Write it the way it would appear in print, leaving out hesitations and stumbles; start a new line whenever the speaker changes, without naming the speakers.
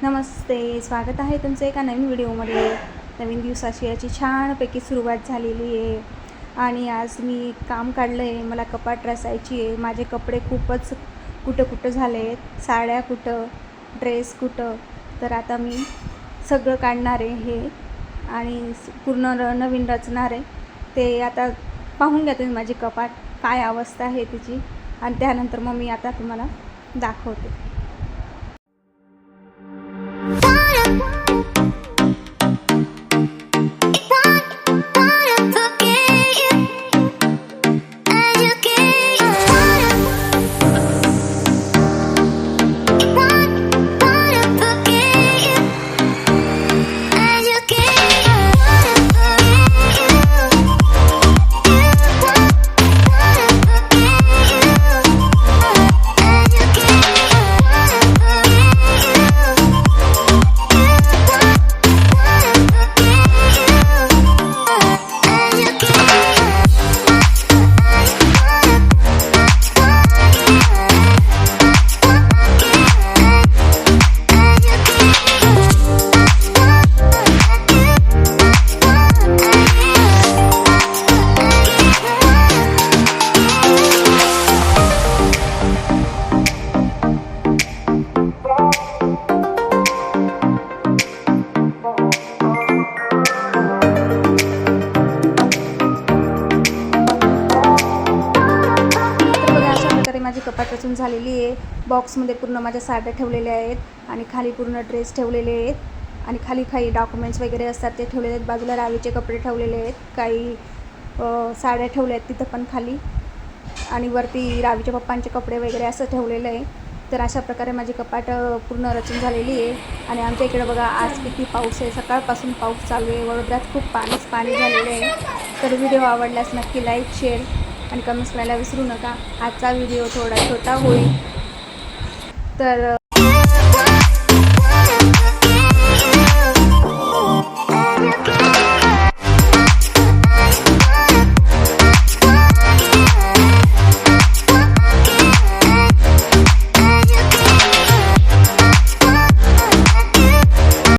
नमस्ते, स्वागत आहे तुमचं एका नवीन व्हिडिओमध्ये. नवीन दिवसाची याची छानपैकी सुरुवात झालेली आहे आणि आज मी काम काढलं आहे. मला कपाट रचायची आहे. माझे कपडे खूपच कुठं झाले आहेत. साड्या कुठं, ड्रेस कुठं. तर आता मी सगळं काढणार आहे हे आणि पूर्ण नवीन रचणार आहे. ते आता पाहून घ्या तुम्ही माझी कपाट काय अवस्था आहे तिची आणि त्यानंतर मग मी आता तुम्हाला दाखवते. माझी कपाट रचून झालेली आहे. बॉक्समध्ये पूर्ण माझ्या साड्या ठेवलेल्या आहेत आणि खाली पूर्ण ड्रेस ठेवलेले आहेत आणि खाली काही डॉक्युमेंट्स वगैरे असतात ते ठेवलेले आहेत. बाजूला रावीचे कपडे ठेवलेले आहेत, काही साड्या ठेवल्या आहेत तिथं पण खाली आणि वरती रावीच्या पप्पांचे कपडे वगैरे असं ठेवलेलं आहे. तर अशा प्रकारे माझी कपाट पूर्ण रचून झालेली आहे. आणि आमच्या इकडे बघा आज किती पाऊस आहे. सकाळपासून पाऊस चालू आहे. वडोदऱ्यात खूप पाणी झालेलं आहे. तर व्हिडिओ आवडल्यास नक्की लाईक, शेअर आणि कमेंट्स करायला विसरू नका. आजचा व्हिडिओ थोडा छोटा होईल तर